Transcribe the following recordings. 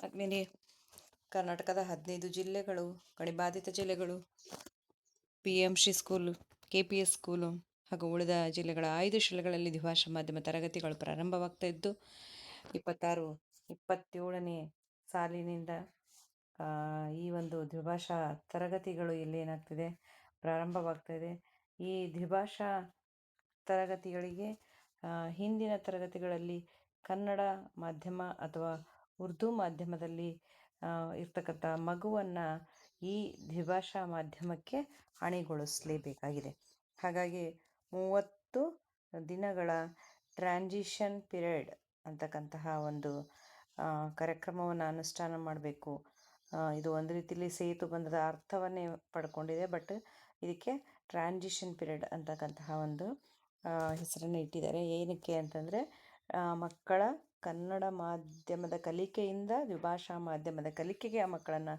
ಹಾಗೆಯೇ ಕರ್ನಾಟಕದ 15 ಜಿಲ್ಲೆಗಳು, ಗಣಿಬಾಧಿತ ಜಿಲ್ಲೆಗಳು, PMC ಸ್ಕೂಲು, KPS ಸ್ಕೂಲು ಹಾಗೂ ಉಳಿದ ಜಿಲ್ಲೆಗಳ 5 ಶಾಲೆಗಳಲ್ಲಿ ದ್ವಿಭಾಷಾ ಮಾಧ್ಯಮ ತರಗತಿಗಳು ಪ್ರಾರಂಭವಾಗ್ತಾ ಇದ್ದು 27ನೇ ಸಾಲಿನಿಂದ ಈ ಒಂದು ದ್ವಿಭಾಷಾ ತರಗತಿಗಳು ಇಲ್ಲೇನಾಗ್ತಿದೆ ಪ್ರಾರಂಭವಾಗ್ತಾ ಇದೆ. ಈ ದ್ವಿಭಾಷಾ ತರಗತಿಗಳಿಗೆ ಹಿಂದಿನ ತರಗತಿಗಳಲ್ಲಿ ಕನ್ನಡ ಮಾಧ್ಯಮ ಅಥವಾ ಉರ್ದು ಮಾಧ್ಯಮದಲ್ಲಿ ಇರ್ತಕ್ಕಂಥ ಮಗುವನ್ನು ಈ ದ್ವಿಭಾಷಾ ಮಾಧ್ಯಮಕ್ಕೆ ಅಣಿಗೊಳಿಸಲೇಬೇಕಾಗಿದೆ. ಹಾಗಾಗಿ 30 ದಿನಗಳ ಟ್ರಾನ್ಸಿಷನ್ ಪೀರಿಯಡ್ ಅಂತಕ್ಕಂತಹ ಒಂದು ಕಾರ್ಯಕ್ರಮವನ್ನು ಅನುಷ್ಠಾನ ಮಾಡಬೇಕು. ಇದು ಒಂದು ರೀತಿಯಲ್ಲಿ ಸೇತು ಬಂಧದ ಅರ್ಥವನ್ನೇ ಪಡ್ಕೊಂಡಿದೆ. ಬಟ್ ಇದಕ್ಕೆ ಟ್ರಾನ್ಸಿಷನ್ ಪೀರಿಯಡ್ ಅಂತಕ್ಕಂತಹ ಒಂದು ಹೆಸರನ್ನು ಇಟ್ಟಿದ್ದಾರೆ. ಏನಕ್ಕೆ ಅಂತಂದರೆ ಮಕ್ಕಳ ಕನ್ನಡ ಮಾಧ್ಯಮದ ಕಲಿಕೆಯಿಂದ ದ್ವಿಭಾಷಾ ಮಾಧ್ಯಮದ ಕಲಿಕೆಗೆ ಆ ಮಕ್ಕಳನ್ನು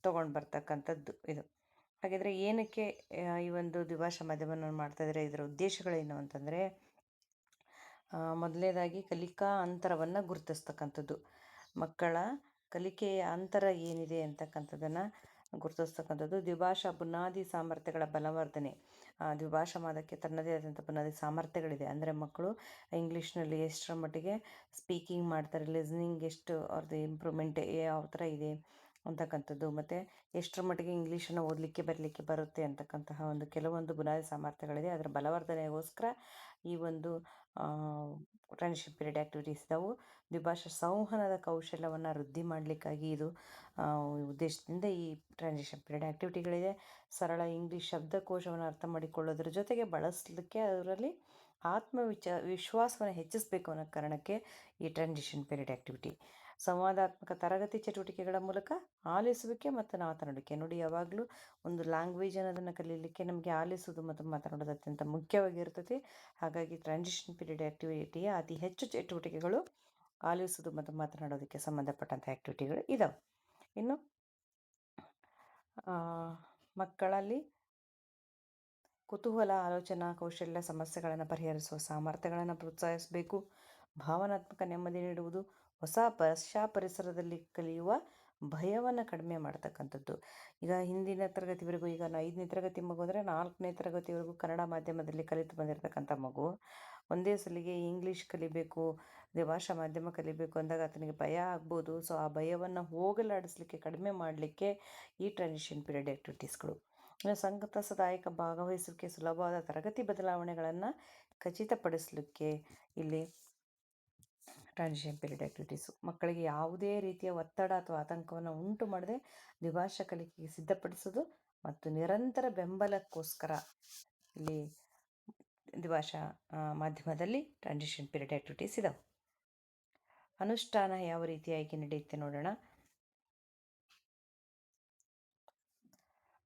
ತೊಗೊಂಡು ಬರ್ತಕ್ಕಂಥದ್ದು ಇದು. ಹಾಗಿದ್ರೆ ಏನಕ್ಕೆ ಈ ಒಂದು ದ್ವಿಭಾಷಾ ಮಾಧ್ಯಮವನ್ನು ಮಾಡ್ತಾಯಿದ್ದಾರೆ, ಇದರ ಉದ್ದೇಶಗಳೇನು ಅಂತಂದರೆ ಮೊದಲನೇದಾಗಿ ಕಲಿಕಾ ಅಂತರವನ್ನು ಗುರುತಿಸ್ತಕ್ಕಂಥದ್ದು. ಮಕ್ಕಳ ಕಲಿಕೆಯ ಅಂತರ ಏನಿದೆ ಅಂತಕ್ಕಂಥದ್ದನ್ನು ಗುರುತಿಸ್ತಕ್ಕಂಥದ್ದು. ದ್ವಿಭಾಷಾ ಬುನಾದಿ ಸಾಮರ್ಥ್ಯಗಳ ಬಲವರ್ಧನೆ. ದ್ವಿಭಾಷಾ ಮಾದಕ್ಕೆ ತನ್ನದೇ ಆದಂಥ ಬುನಾದಿ ಸಾಮರ್ಥ್ಯಗಳಿದೆ. ಅಂದರೆ ಮಕ್ಕಳು ಇಂಗ್ಲೀಷ್ನಲ್ಲಿ ಎಷ್ಟರ ಮಟ್ಟಿಗೆ ಸ್ಪೀಕಿಂಗ್ ಮಾಡ್ತಾರೆ, ಲಿಸ್ನಿಂಗ್ ಎಷ್ಟು ಅವ್ರದ್ದು ಇಂಪ್ರೂವ್ಮೆಂಟ್ ಯಾವ ಥರ ಇದೆ ಅಂತಕ್ಕಂಥದ್ದು, ಮತ್ತು ಎಷ್ಟರ ಮಟ್ಟಿಗೆ ಇಂಗ್ಲೀಷನ್ನು ಓದಲಿಕ್ಕೆ ಬರಲಿಕ್ಕೆ ಬರುತ್ತೆ ಅಂತಕ್ಕಂತಹ ಒಂದು ಕೆಲವೊಂದು ಬುನಾದಿ ಸಾಮರ್ಥ್ಯಗಳಿದೆ. ಅದರ ಬಲವರ್ಧನೆಗೋಸ್ಕರ ಈ ಒಂದು ಟ್ರಾನ್ಸಿಷನ್ ಪೀರಿಯಡ್ ಆ್ಯಕ್ಟಿವಿಟೀಸ್ ಇದ್ದಾವೆ. ದ್ವಿಭಾಷಾ ಸಂವಹನದ ಕೌಶಲ್ಯವನ್ನು ವೃದ್ಧಿ ಮಾಡಲಿಕ್ಕಾಗಿ ಇದು ಉದ್ದೇಶದಿಂದ ಈ ಟ್ರಾನ್ಸಿಷನ್ ಪೀರಿಯಡ್ ಆ್ಯಕ್ಟಿವಿಟಿಗಳಿದೆ. ಸರಳ ಇಂಗ್ಲೀಷ್ ಶಬ್ದಕೋಶವನ್ನು ಅರ್ಥ ಮಾಡಿಕೊಳ್ಳೋದ್ರ ಜೊತೆಗೆ ಬಳಸಲಿಕ್ಕೆ ಅದರಲ್ಲಿ ವಿಶ್ವಾಸವನ್ನು ಹೆಚ್ಚಿಸಬೇಕು ಅನ್ನೋ ಕಾರಣಕ್ಕೆ ಈ ಟ್ರಾನ್ಸಿಷನ್ ಪೀರಿಯಡ್ ಆ್ಯಕ್ಟಿವಿಟಿ. ಸಂವಾದಾತ್ಮಕ ತರಗತಿ ಚಟುವಟಿಕೆಗಳ ಮೂಲಕ ಆಲಿಸುವಿಕೆ ಮತ್ತು ಮಾತನಾಡುವಿಕೆ. ನೋಡಿ, ಯಾವಾಗಲೂ ಒಂದು ಲ್ಯಾಂಗ್ವೇಜ್ ಅನ್ನೋದನ್ನು ಕಲೀಲಿಕ್ಕೆ ನಮಗೆ ಆಲಿಸೋದು ಮತ್ತು ಮಾತನಾಡೋದು ಅತ್ಯಂತ ಮುಖ್ಯವಾಗಿರ್ತದೆ. ಹಾಗಾಗಿ ಟ್ರಾನ್ಸಿಷನ್ ಪೀರಿಯಡ್ ಆ್ಯಕ್ಟಿವಿಟಿಯ ಅತಿ ಹೆಚ್ಚು ಚಟುವಟಿಕೆಗಳು ಆಲಿಸೋದು ಮತ್ತು ಮಾತನಾಡೋದಕ್ಕೆ ಸಂಬಂಧಪಟ್ಟಂಥ ಆ್ಯಕ್ಟಿವಿಟಿಗಳು ಇದಾವೆ. ಇನ್ನು ಮಕ್ಕಳಲ್ಲಿ ಕುತೂಹಲ, ಆಲೋಚನಾ ಕೌಶಲ್ಯ, ಸಮಸ್ಯೆಗಳನ್ನು ಪರಿಹರಿಸುವ ಸಾಮರ್ಥ್ಯಗಳನ್ನು ಪ್ರೋತ್ಸಾಹಿಸಬೇಕು. ಭಾವನಾತ್ಮಕ ನೆಮ್ಮದಿ ನೀಡುವುದು, ಹೊಸ ಭಾಷಾ ಪರಿಸರದಲ್ಲಿ ಕಲಿಯುವ ಭಯವನ್ನು ಕಡಿಮೆ ಮಾಡ್ತಕ್ಕಂಥದ್ದು. ಈಗ ಹಿಂದಿನ ತರಗತಿವರೆಗೂ, ಈಗ 5ನೇ ತರಗತಿ ಮಗು ಅಂದರೆ 4ನೇ ತರಗತಿವರೆಗೂ ಕನ್ನಡ ಮಾಧ್ಯಮದಲ್ಲಿ ಕಲಿತು ಬಂದಿರತಕ್ಕಂಥ ಮಗು ಒಂದೇ ಸಲಿಗೆ ಇಂಗ್ಲೀಷ್ ಕಲಿಬೇಕು, ದ್ವಿಭಾಷಾ ಮಾಧ್ಯಮ ಕಲಿಬೇಕು ಅಂದಾಗ ಆತನಿಗೆ ಭಯ ಆಗ್ಬೋದು. ಸೊ ಆ ಭಯವನ್ನು ಹೋಗಲಾಡಿಸ್ಲಿಕ್ಕೆ, ಕಡಿಮೆ ಮಾಡಲಿಕ್ಕೆ ಈ ಟ್ರಾನ್ಸಿಷನ್ ಪೀರಿಯಡ್ ಆ್ಯಕ್ಟಿವಿಟೀಸ್ಗಳು. ಇನ್ನು ಸಂತಸದಾಯಕ ಭಾಗವಹಿಸುವಿಕೆ, ಸುಲಭವಾದ ತರಗತಿ ಬದಲಾವಣೆಗಳನ್ನು ಖಚಿತಪಡಿಸಲಿಕ್ಕೆ ಇಲ್ಲಿ ಟ್ರಾನ್ಸಿಷನ್ ಪೀರಿಯಡ್ ಆ್ಯಕ್ಟಿವಿಟೀಸು ಮಕ್ಕಳಿಗೆ ಯಾವುದೇ ರೀತಿಯ ಒತ್ತಡ ಅಥವಾ ಆತಂಕವನ್ನು ಉಂಟು ಮಾಡದೆ ದ್ವಿಭಾಷಾ ಕಲಿಕೆಗೆ ಸಿದ್ಧಪಡಿಸೋದು ಮತ್ತು ನಿರಂತರ ಬೆಂಬಲಕ್ಕೋಸ್ಕರ ಇಲ್ಲಿ ದ್ವಿಭಾಷಾ ಮಾಧ್ಯಮದಲ್ಲಿ ಟ್ರಾನ್ಸಿಷನ್ ಪೀರಿಯಡ್ ಆ್ಯಕ್ಟಿವಿಟೀಸ್ ಇದಾವೆ. ಅನುಷ್ಠಾನ ಯಾವ ರೀತಿಯಾಗಿ ನಡೆಯುತ್ತೆ ನೋಡೋಣ.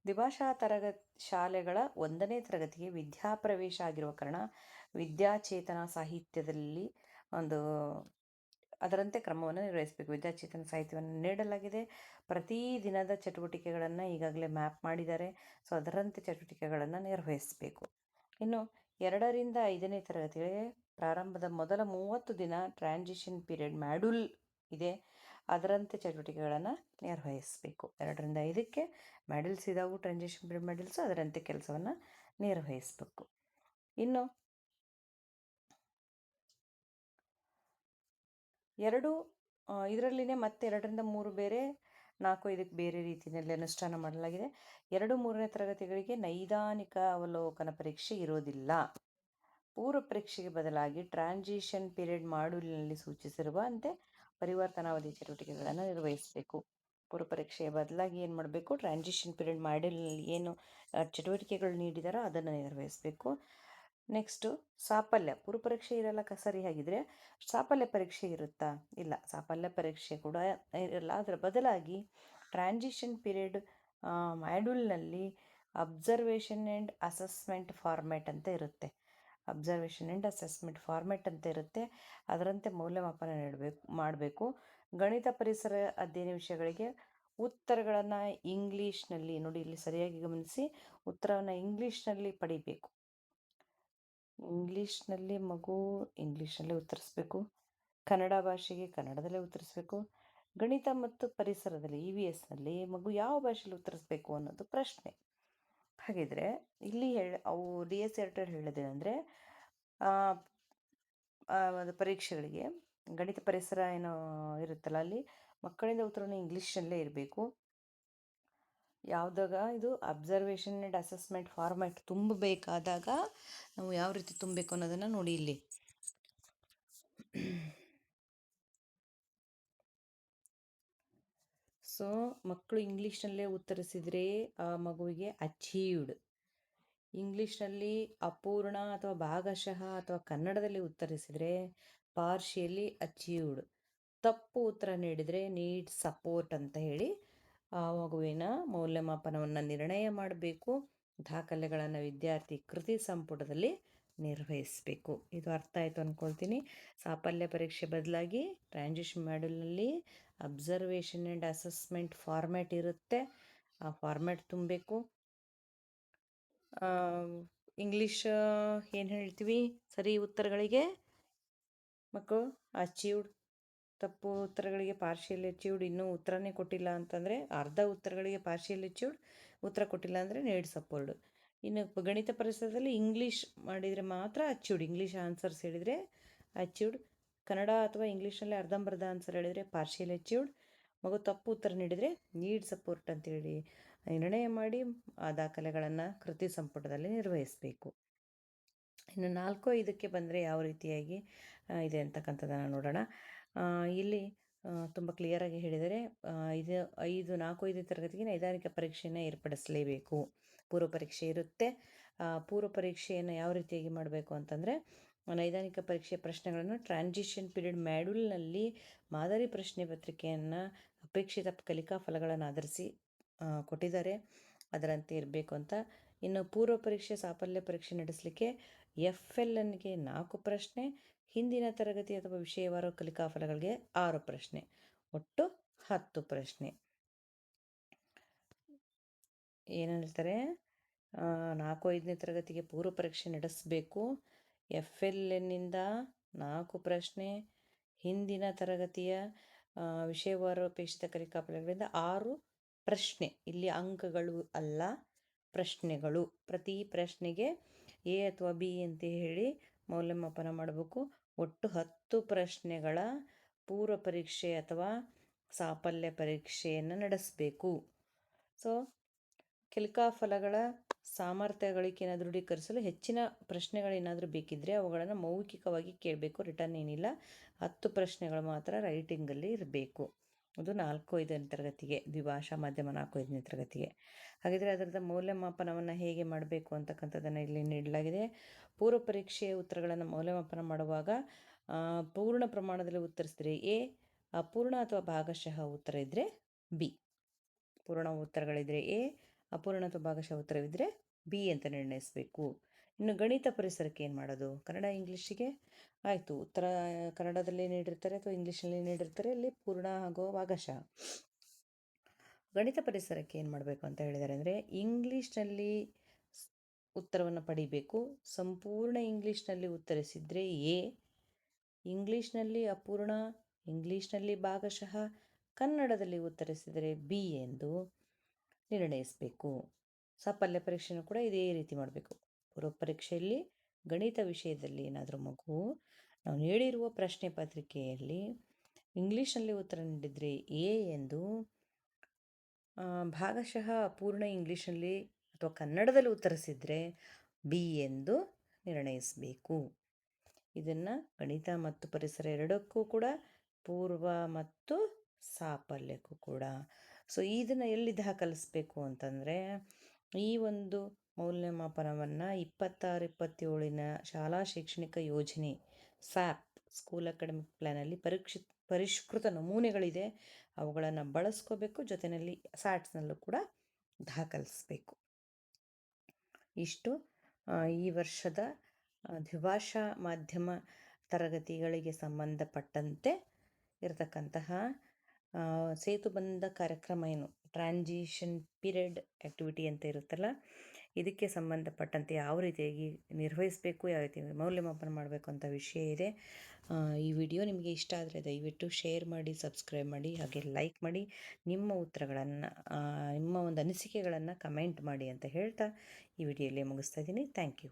ದ್ವಿಭಾಷಾ ಶಾಲೆಗಳ 1ನೇ ತರಗತಿಗೆ ವಿದ್ಯಾಪ್ರವೇಶ ಆಗಿರುವ ಕಾರಣ ವಿದ್ಯಾಚೇತನ ಸಾಹಿತ್ಯದಲ್ಲಿ ಅದರಂತೆ ಕ್ರಮವನ್ನು ನಿರ್ವಹಿಸಬೇಕು. ವಿದ್ಯಾಚೇತನ ಸಾಹಿತ್ಯವನ್ನು ನೀಡಲಾಗಿದೆ. ಪ್ರತಿ ದಿನದ ಚಟುವಟಿಕೆಗಳನ್ನು ಈಗಾಗಲೇ ಮ್ಯಾಪ್ ಮಾಡಿದ್ದಾರೆ. ಸೊ ಅದರಂತೆ ಚಟುವಟಿಕೆಗಳನ್ನು ನಿರ್ವಹಿಸಬೇಕು. ಇನ್ನು 2ರಿಂದ 5ನೇ ತರಗತಿಗಳಿಗೆ ಪ್ರಾರಂಭದ ಮೊದಲ 30 ದಿನ ಟ್ರಾನ್ಸಿಷನ್ ಪೀರಿಯಡ್ ಮಾಡ್ಯೂಲ್ ಇದೆ. ಅದರಂತೆ ಚಟುವಟಿಕೆಗಳನ್ನು ನಿರ್ವಹಿಸಬೇಕು. 2ರಿಂದ 5ಕ್ಕೆ ಮಾಡ್ಯೂಲ್ಸ್ ಇದಾವೆ, ಟ್ರಾನ್ಸಿಷನ್ ಪೀರಿಯಡ್ ಮಾಡ್ಯೂಲ್ಸ್, ಅದರಂತೆ ಕೆಲಸವನ್ನು ನಿರ್ವಹಿಸಬೇಕು. ಇನ್ನು 2 ಇದರಲ್ಲಿನೇ ಮತ್ತೆ 2ರಿಂದ 3 ಬೇರೆ, 4, 5ಕ್ಕೆ ಬೇರೆ ರೀತಿಯಲ್ಲಿ ಅನುಷ್ಠಾನ ಮಾಡಲಾಗಿದೆ. 2, 3ನೇ ತರಗತಿಗಳಿಗೆ ನೈದಾನಿಕ ಅವಲೋಕನ ಪರೀಕ್ಷೆ ಇರೋದಿಲ್ಲ. ಪೂರ್ವ ಪರೀಕ್ಷೆಗೆ ಬದಲಾಗಿ ಟ್ರಾನ್ಸಿಷನ್ ಪೀರಿಯಡ್ ಮಾಡ್ಯೂಲ್ನಲ್ಲಿ ಸೂಚಿಸಿರುವಂತೆ ಪರಿವರ್ತನಾವಧಿ ಚಟುವಟಿಕೆಗಳನ್ನು ನಿರ್ವಹಿಸಬೇಕು. ಪೂರ್ವ ಪರೀಕ್ಷೆಯ ಬದಲಾಗಿ ಏನು ಮಾಡಬೇಕು, ಟ್ರಾನ್ಸಿಷನ್ ಪೀರಿಯಡ್ ಮಾಡ್ಯೂಲ್ನಲ್ಲಿ ಏನು ಚಟುವಟಿಕೆಗಳು ನೀಡಿದಾರೋ ಅದನ್ನು ನಿರ್ವಹಿಸಬೇಕು. ನೆಕ್ಸ್ಟು ಸಾಫಲ್ಯ. ಪೂರ್ವ ಪರೀಕ್ಷೆ ಇರಲ್ಲ ಸರಿಯಾಗಿದ್ದರೆ ಸಾಫಲ್ಯ ಪರೀಕ್ಷೆ ಇರುತ್ತಾ? ಇಲ್ಲ, ಸಾಫಲ್ಯ ಪರೀಕ್ಷೆ ಕೂಡ ಇರಲ್ಲ. ಅದರ ಬದಲಾಗಿ ಟ್ರಾನ್ಸಿಷನ್ ಪೀರಿಯಡ್ ಮಾಡ್ಯೂಲ್ನಲ್ಲಿ ಅಬ್ಸರ್ವೇಷನ್ ಆ್ಯಂಡ್ ಅಸೆಸ್ಮೆಂಟ್ ಫಾರ್ಮ್ಯಾಟ್ ಅಂತ ಇರುತ್ತೆ. ಅಬ್ಸರ್ವೇಷನ್ ಆ್ಯಂಡ್ ಅಸೆಸ್ಮೆಂಟ್ ಫಾರ್ಮ್ಯಾಟ್ ಅಂತ ಇರುತ್ತೆ. ಅದರಂತೆ ಮೌಲ್ಯಮಾಪನ ಮಾಡಬೇಕು. ಗಣಿತ ಪರಿಸರ ಅಧ್ಯಯನ ವಿಷಯಗಳಿಗೆ ಉತ್ತರಗಳನ್ನು ಇಂಗ್ಲೀಷ್ನಲ್ಲಿ, ನೋಡಿ ಇಲ್ಲಿ ಸರಿಯಾಗಿ ಗಮನಿಸಿ, ಉತ್ತರವನ್ನು ಇಂಗ್ಲೀಷ್ನಲ್ಲಿ ಪಡಿಬೇಕು. ಇಂಗ್ಲೀಷ್ನಲ್ಲಿ ಮಗು ಇಂಗ್ಲೀಷ್ನಲ್ಲೇ ಉತ್ತರಿಸಬೇಕು. ಕನ್ನಡ ಭಾಷೆಗೆ ಕನ್ನಡದಲ್ಲೇ ಉತ್ತರಿಸಬೇಕು. ಗಣಿತ ಮತ್ತು ಪರಿಸರದಲ್ಲಿ EVSನಲ್ಲಿ ಮಗು ಯಾವ ಭಾಷೆಯಲ್ಲಿ ಉತ್ತರಿಸಬೇಕು ಅನ್ನೋದು ಪ್ರಶ್ನೆ. ಹಾಗಿದ್ರೆ ಇಲ್ಲಿ ಅವು DS ಎಡಿಟರ್ ಹೇಳೋದೇನೆಂದರೆ ಒಂದು ಪರೀಕ್ಷೆಗಳಿಗೆ ಗಣಿತ ಪರಿಸರ ಏನೋ ಇರುತ್ತಲ್ಲ, ಅಲ್ಲಿ ಮಕ್ಕಳಿಂದ ಉತ್ತರವನ್ನು ಇಂಗ್ಲೀಷ್ನಲ್ಲೇ ಇರಬೇಕು. ಯಾವುದಾಗ ಇದು ಅಬ್ಸರ್ವೇಷನ್ ಆ್ಯಂಡ್ ಅಸೆಸ್ಮೆಂಟ್ ಫಾರ್ಮ್ಯಾಟ್ ತುಂಬಬೇಕಾದಾಗ ನಾವು ಯಾವ ರೀತಿ ತುಂಬಬೇಕು ಅನ್ನೋದನ್ನು ನೋಡಿ ಇಲ್ಲಿ. ಸೊ ಮಕ್ಕಳು ಇಂಗ್ಲೀಷ್ನಲ್ಲೇ ಉತ್ತರಿಸಿದರೆ ಆ ಮಗುವಿಗೆ ಅಚೀವ್ಡ್. ಇಂಗ್ಲೀಷ್ನಲ್ಲಿ ಅಪೂರ್ಣ ಅಥವಾ ಭಾಗಶಃ ಅಥವಾ ಕನ್ನಡದಲ್ಲಿ ಉತ್ತರಿಸಿದರೆ ಪಾರ್ಷಿಯಲಿ ಅಚೀವ್ಡ್. ತಪ್ಪು ಉತ್ತರ ನೀಡಿದರೆ ನೀಡ್ ಸಪೋರ್ಟ್ ಅಂತ ಹೇಳಿ ಆ ಮಗುವಿನ ಮೌಲ್ಯಮಾಪನವನ್ನು ನಿರ್ಣಯ ಮಾಡಬೇಕು. ದಾಖಲೆಗಳನ್ನು ವಿದ್ಯಾರ್ಥಿ ಕೃತಿ ಸಂಪುಟದಲ್ಲಿ ನಿರ್ವಹಿಸಬೇಕು. ಇದು ಅರ್ಥ ಆಯಿತು ಅಂದ್ಕೊಳ್ತೀನಿ. ಸಾಫಲ್ಯ ಪರೀಕ್ಷೆ ಬದಲಾಗಿ ಟ್ರಾನ್ಸಿಷನ್ ಮಾಡ್ಯೂಲ್ನಲ್ಲಿ ಅಬ್ಸರ್ವೇಷನ್ ಆ್ಯಂಡ್ ಅಸೆಸ್ಮೆಂಟ್ ಫಾರ್ಮ್ಯಾಟ್ ಇರುತ್ತೆ. ಆ ಫಾರ್ಮ್ಯಾಟ್ ತುಂಬಬೇಕು. ಇಂಗ್ಲೀಷ್ ಏನು ಹೇಳ್ತೀವಿ ಸರಿ ಉತ್ತರಗಳಿಗೆ ಮಕ್ಕಳು ಅಚೀವ್ಡ್, ತಪ್ಪು ಉತ್ತರಗಳಿಗೆ ಪಾರ್ಷಿಯಲ್ ಅಚೀವ್ಡ್. ಇನ್ನೂ ಉತ್ತರನೇ ಕೊಟ್ಟಿಲ್ಲ ಅಂತಂದರೆ ಅರ್ಧ ಉತ್ತರಗಳಿಗೆ ಪಾರ್ಷಿಯಲ್ ಅಚೀವ್ಡ್, ಉತ್ತರ ಕೊಟ್ಟಿಲ್ಲ ಅಂದರೆ ನೀಡ್ ಸಪೋರ್ಟ್. ಇನ್ನು ಗಣಿತ ಪರಿಸರದಲ್ಲಿ ಇಂಗ್ಲೀಷ್ ಮಾಡಿದರೆ ಮಾತ್ರ ಅಚೀವ್ಡ್. ಇಂಗ್ಲೀಷ್ ಆನ್ಸರ್ಸ್ ಹೇಳಿದರೆ ಅಚೀವ್ಡ್. ಕನ್ನಡ ಅಥವಾ ಇಂಗ್ಲೀಷ್ನಲ್ಲಿ ಅರ್ಧಂಬರ್ಧ ಆನ್ಸರ್ ಹೇಳಿದರೆ ಪಾರ್ಷಿಯಲ್ ಅಚೀವ್ಡ್. ಮಗು ತಪ್ಪು ಉತ್ತರ ನೀಡಿದರೆ ನೀಡ್ ಸಪೋರ್ಟ್ ಅಂತೇಳಿ ನಿರ್ಣಯ ಮಾಡಿ ಆ ದಾಖಲೆಗಳನ್ನು ಕೃತಿ ಸಂಪುಟದಲ್ಲಿ ನಿರ್ವಹಿಸಬೇಕು. ಇನ್ನು 4-5ಕ್ಕೆ ಬಂದರೆ ಯಾವ ರೀತಿಯಾಗಿ ಇದೆ ಅಂತಕ್ಕಂಥದ್ದನ್ನು ನೋಡೋಣ. ಇಲ್ಲಿ ತುಂಬ ಕ್ಲಿಯರಾಗಿ ಹೇಳಿದರೆ 4-5 ತರಗತಿಗೆ ನೈದಾನಿಕ ಪರೀಕ್ಷೆಯನ್ನು ಏರ್ಪಡಿಸಲೇಬೇಕು. ಪೂರ್ವ ಪರೀಕ್ಷೆ ಇರುತ್ತೆ. ಪೂರ್ವ ಪರೀಕ್ಷೆಯನ್ನು ಯಾವ ರೀತಿಯಾಗಿ ಮಾಡಬೇಕು ಅಂತಂದರೆ, ನೈದಾನಿಕ ಪರೀಕ್ಷೆಯ ಪ್ರಶ್ನೆಗಳನ್ನು ಟ್ರಾನ್ಸಿಷನ್ ಪೀರಿಯಡ್ ಮಾಡ್ಯೂಲ್ನಲ್ಲಿ ಮಾದರಿ ಪ್ರಶ್ನೆ ಪತ್ರಿಕೆಯನ್ನು ಅಪೇಕ್ಷಿತ ಕಲಿಕಾ ಫಲಗಳನ್ನು ಆಧರಿಸಿ ಕೊಟ್ಟಿದ್ದಾರೆ, ಅದರಂತೆ ಇರಬೇಕು ಅಂತ. ಇನ್ನು ಪೂರ್ವ ಪರೀಕ್ಷೆ ಸಾಫಲ್ಯ ಪರೀಕ್ಷೆ ನಡೆಸಲಿಕ್ಕೆ FLNಗೆ 4 ಪ್ರಶ್ನೆ, ಹಿಂದಿನ ತರಗತಿ ಅಥವಾ ವಿಷಯವಾರ ಕಲಿಕಾ ಫಲಗಳಿಗೆ 6 ಪ್ರಶ್ನೆ, ಒಟ್ಟು 10 ಪ್ರಶ್ನೆ. ಏನು ಹೇಳ್ತಾರೆ, 4-5ನೇ ತರಗತಿಗೆ ಪೂರ್ವ ಪರೀಕ್ಷೆ ನಡೆಸಬೇಕು. FLNನಿಂದ 4 ಪ್ರಶ್ನೆ, ಹಿಂದಿನ ತರಗತಿಯ ವಿಷಯವಾರು ಅಪೇಕ್ಷಿತ ಕಲಿಕಾ ಫಲಗಳಿಂದ 6 ಪ್ರಶ್ನೆ. ಇಲ್ಲಿ ಅಂಕಗಳು ಅಲ್ಲ, ಪ್ರಶ್ನೆಗಳು. ಪ್ರತಿ ಪ್ರಶ್ನೆಗೆ A ಅಥವಾ B ಅಂತ ಹೇಳಿ ಮೌಲ್ಯಮಾಪನ ಮಾಡಬೇಕು. ಒಟ್ಟು 10 ಪ್ರಶ್ನೆಗಳ ಪೂರ್ವ ಪರೀಕ್ಷೆ ಅಥವಾ ಸಾಫಲ್ಯ ಪರೀಕ್ಷೆಯನ್ನು ನಡೆಸಬೇಕು. ಸೊ ಕಲಿಕಾ ಫಲಗಳ ಸಾಮರ್ಥ್ಯ ಗಳಿಕೆಯನ್ನು ದೃಢೀಕರಿಸಲು ಹೆಚ್ಚಿನ ಪ್ರಶ್ನೆಗಳೇನಾದರೂ ಬೇಕಿದ್ದರೆ ಅವುಗಳನ್ನು ಮೌಖಿಕವಾಗಿ ಕೇಳಬೇಕು, ರಿಟರ್ನ್ ಏನಿಲ್ಲ. 10 ಪ್ರಶ್ನೆಗಳು ಮಾತ್ರ ರೈಟಿಂಗಲ್ಲಿ ಇರಬೇಕು. ಅದು 4-5ನೇ ತರಗತಿಗೆ, ದ್ವಿಭಾಷಾ ಮಾಧ್ಯಮ 4-5ನೇ ತರಗತಿಗೆ. ಹಾಗಿದ್ರೆ ಅದರದ ಮೌಲ್ಯಮಾಪನವನ್ನು ಹೇಗೆ ಮಾಡಬೇಕು ಅಂತಕ್ಕಂಥದ್ದನ್ನು ಇಲ್ಲಿ ನೀಡಲಾಗಿದೆ. ಪೂರ್ವ ಪರೀಕ್ಷೆಯ ಉತ್ತರಗಳನ್ನು ಮೌಲ್ಯಮಾಪನ ಮಾಡುವಾಗ ಪೂರ್ಣ ಪ್ರಮಾಣದಲ್ಲಿ ಉತ್ತರಿಸಿದರೆ A, ಅಪೂರ್ಣ ಅಥವಾ ಭಾಗಶಃ ಉತ್ತರ ಇದ್ದರೆ B. ಪೂರ್ಣ ಉತ್ತರಗಳಿದ್ದರೆ A, ಅಪೂರ್ಣ ಅಥವಾ ಭಾಗಶಃ ಉತ್ತರವಿದ್ದರೆ B ಅಂತ ನಿರ್ಣಯಿಸಬೇಕು. ಇನ್ನು ಗಣಿತ ಪರಿಸರಕ್ಕೆ ಏನು ಮಾಡೋದು? ಕನ್ನಡ ಇಂಗ್ಲೀಷಿಗೆ ಆಯಿತು, ಉತ್ತರ ಕನ್ನಡದಲ್ಲಿ ನೀಡಿರ್ತಾರೆ ಅಥವಾ ಇಂಗ್ಲೀಷಲ್ಲಿ ನೀಡಿರ್ತಾರೆ, ಅಲ್ಲಿ ಪೂರ್ಣ ಹಾಗೂ ಭಾಗಶಃ. ಗಣಿತ ಪರಿಸರಕ್ಕೆ ಏನು ಮಾಡಬೇಕು ಅಂತ ಹೇಳಿದ್ದಾರೆ ಅಂದರೆ, ಇಂಗ್ಲೀಷ್ನಲ್ಲಿ ಉತ್ತರವನ್ನು ಪಡಿಬೇಕು. ಸಂಪೂರ್ಣ ಇಂಗ್ಲೀಷ್ನಲ್ಲಿ ಉತ್ತರಿಸಿದರೆ A, ಇಂಗ್ಲೀಷ್ನಲ್ಲಿ ಅಪೂರ್ಣ, ಇಂಗ್ಲೀಷ್ನಲ್ಲಿ ಭಾಗಶಃ, ಕನ್ನಡದಲ್ಲಿ ಉತ್ತರಿಸಿದರೆ B ಎಂದು ನಿರ್ಣಯಿಸಬೇಕು. ಸಾಫಲ್ಯ ಪರೀಕ್ಷೆಯೂ ಕೂಡ ಇದೇ ರೀತಿ ಮಾಡಬೇಕು. ಪೂರ್ವ ಪರೀಕ್ಷೆಯಲ್ಲಿ ಗಣಿತ ವಿಷಯದಲ್ಲಿ ಏನಾದರೂ ಮಗು ನಾವು ನೀಡಿರುವ ಪ್ರಶ್ನೆ ಪತ್ರಿಕೆಯಲ್ಲಿ ಇಂಗ್ಲೀಷ್ನಲ್ಲಿ ಉತ್ತರ ನೀಡಿದರೆ A ಎಂದು, ಭಾಗಶಃ ಅಪೂರ್ಣ ಇಂಗ್ಲೀಷ್ನಲ್ಲಿ ಅಥವಾ ಕನ್ನಡದಲ್ಲಿ ಉತ್ತರಿಸಿದರೆ B ಎಂದು ನಿರ್ಣಯಿಸಬೇಕು. ಇದನ್ನು ಗಣಿತ ಮತ್ತು ಪರಿಸರ ಎರಡಕ್ಕೂ ಕೂಡ, ಪೂರ್ವ ಮತ್ತು ಸಾಫಲ್ಯಕ್ಕೂ ಕೂಡ. ಸೊ ಇದನ್ನು ಎಲ್ಲಿ ದಾಖಲಿಸಬೇಕು ಅಂತಂದರೆ, ಈ ಒಂದು ಮೌಲ್ಯಮಾಪನವನ್ನು 26-27ನ ಶಾಲಾ ಶೈಕ್ಷಣಿಕ ಯೋಜನೆ SAP ಸ್ಕೂಲ್ ಅಕಾಡೆಮಿಕ್ ಪ್ಲ್ಯಾನಲ್ಲಿ ಪರಿಷ್ಕೃತ ನಮೂನೆಗಳಿದೆ, ಅವುಗಳನ್ನು ಬಳಸ್ಕೋಬೇಕು. ಜೊತೆಯಲ್ಲಿ SATಸ್ನಲ್ಲೂ ಕೂಡ ದಾಖಲಿಸಬೇಕು. ಇಷ್ಟು ಈ ವರ್ಷದ ದ್ವಿಭಾಷಾ ಮಾಧ್ಯಮ ತರಗತಿಗಳಿಗೆ ಸಂಬಂಧಪಟ್ಟಂತೆ ಇರತಕ್ಕಂತಹ ಸೇತುಬಂಧ ಕಾರ್ಯಕ್ರಮ, ಏನು ಟ್ರಾನ್ಸಿಷನ್ ಪೀರಿಯಡ್ ಆ್ಯಕ್ಟಿವಿಟಿ ಅಂತ ಇರುತ್ತಲ್ಲ, ಇದಕ್ಕೆ ಸಂಬಂಧಪಟ್ಟಂತೆ ಯಾವ ರೀತಿಯಾಗಿ ನಿರ್ವಹಿಸಬೇಕು, ಯಾವ ರೀತಿ ಮೌಲ್ಯಮಾಪನ ಮಾಡಬೇಕು ಅಂತ ವಿಷಯ ಇದೆ. ಈ ವಿಡಿಯೋ ನಿಮಗೆ ಇಷ್ಟ ಆದರೆ ದಯವಿಟ್ಟು ಶೇರ್ ಮಾಡಿ, ಸಬ್ಸ್ಕ್ರೈಬ್ ಮಾಡಿ, ಹಾಗೆ ಲೈಕ್ ಮಾಡಿ, ನಿಮ್ಮ ಉತ್ತರಗಳನ್ನು, ನಿಮ್ಮ ಒಂದು ಅನಿಸಿಕೆಗಳನ್ನು ಕಮೆಂಟ್ ಮಾಡಿ ಅಂತ ಹೇಳ್ತಾ ಈ ವಿಡಿಯೋಲಿ ಮುಗಿಸ್ತಾ ಇದ್ದೀನಿ. Thank you.